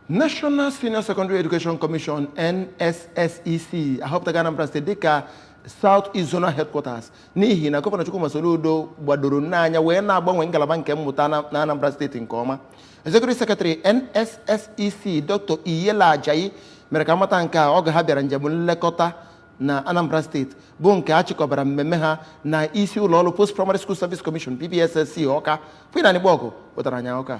National Senior Secondary Education Commission NSSEC ahọpụtaga Anambra State dịka South East Zonal Headquarters n'ihi na Gọvanọ Chukwuma Soludo gbadoro n'anya wee na-agbanwe ngalaba nke mmụta na Anambra State nke ọma. Executive Secretary NSSEC Dr. Iyela Ajayi mere ka amata nke a oge ha bịara njem nlekọta na Anambra State bụ nke a chịkọbara mmemme ha na isi ụlọọrụ Post Primary School Service Commission PPSSC Ọka Finani Gbọgụ pụtara anya Ọka.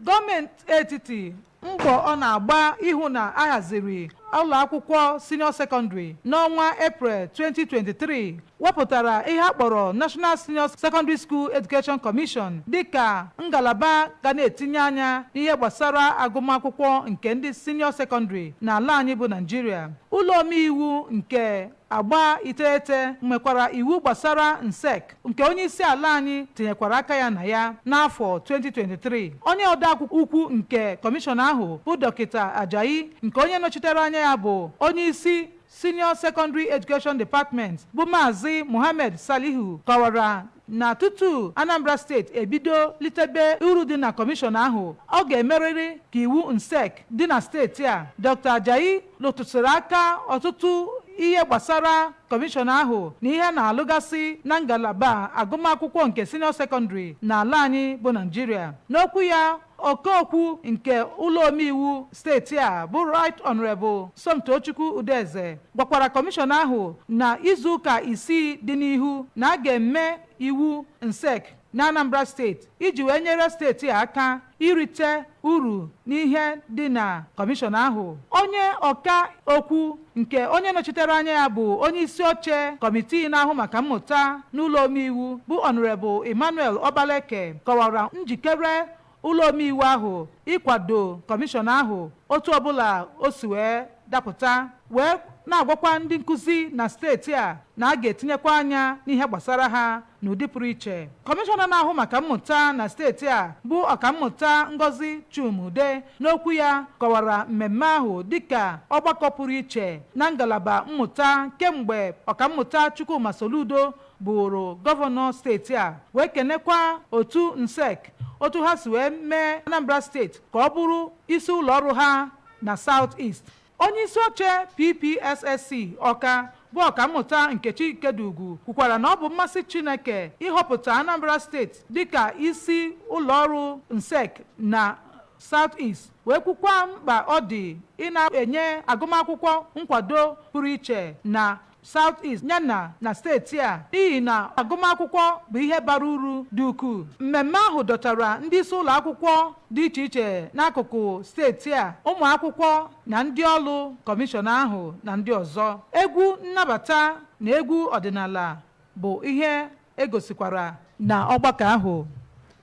Gọọmenti etiti mbọ ọ na-agba ihu na ahaziri ụlọ akwụkwọ senior secondary n'ọnwa April 2023 wepụtara ihe a kpọrọ National Senior Secondary School Education Commission dịka ngalaba ga na-etinye anya n'ihe gbasara agụmakwụkwọ nke ndị senior secondary n'ala anyị bụ Nigeria. Ụlọ omeiwu nke agba iteghete nwekwara iwu gbasara NSSEC nke onye isi ala anyị tinyekwara aka ya na ya n'afọ 2023. Onye odeakwụkwọ ukwu nke kọmishọn ahụ bụ Dọkịta Ajayi nke onye nọchitere anya ya bụ onye isi Senior Secondary Education Department bụ Maazị Mohammed Salihu kọwara na tutu Anambra State ebido litebe uru dị na kọmishọn ahụ ọ ga-emerịrị ka iwu NSSEC dị na steeti a. Dr. Ajayi lụtụsịrị aka ọtụtụ ihe gbasara kọmishọn ahụ na ihe na-alụgasị na ngalaba agụmakwụkwọ nke senior secondary n'ala anyị bụ Nigeria. N'okwu ya, Okeokwu nke ụlọ omeiwu steeti a bụ Right Honorable Somtochukwu Udeze gwakwara kọmishọn ahụ na izuụka isii dị n'ihu na a ga-eme iwu NSSEC na Anambra steeti iji wee nyere steeti aka irite uru n'ihe dị na kọmishọn ahụ. Onye ọka okwu nke onye nọchitere anya ya bụ onye isi oche kọmitii na-ahụ maka mmụta n'ụlọ omeiwu bụ Honorable Emmanuel Obaleke kọwara njikere ụlọ omeiwu ahụ ịkwado kọmishọn ahụ otu ọbụla o si wee dapụta, wee na-agwakwa ndị nkụzi na steeti a na a ga-etinyekwa anya n'ihe gbasara ha n'ụdị pụrụ iche. Kọmishọna na-ahụ maka mmụta na steeti a bụ ọkammụta Ngozi Chumude n'okwu ya kọwara mmemme ahụ dịka ọgbakọ pụrụ iche na ngalaba mmụta kemgbe ọkammụta Chukwuma Soludo bụrụ gọvanọ steeti a, wee kenekwa otu NSSEC otu ha si wee mee Anambra steeti ka ọ bụrụ isi ụlọ ọrụ ha na South East. Onye isi oche PPSSC Ọka bụ ọkammụta Nkechi Kedugwu kwukwara na ọ bụ mmasị Chineke ịhọpụta Anambra steeti dịka isi ụlọọrụ NSSEC na South East, wee kwukwa mkpa ọ dị ị na-enye agụmakwụkwọ nkwado pụrụ iche na South East yana na steeti a n'ihi na agụmakwụkwọ bụ ihe bara uru dị ukwuu. Mmemme ahụ dọtara ndị isi ụlọ akwụkwọ dị iche iche n'akụkụ steeti a, ụmụ akwụkwọ na ndị ọrụ kọmishọn ahụ na ndị ọzọ. Egwu nnabata na egwu ọdịnala bụ ihe egosikwara na ọgbakọ ahụ.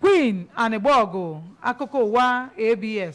Queen Anịgbọgụ, akụkọ ụwa ABS.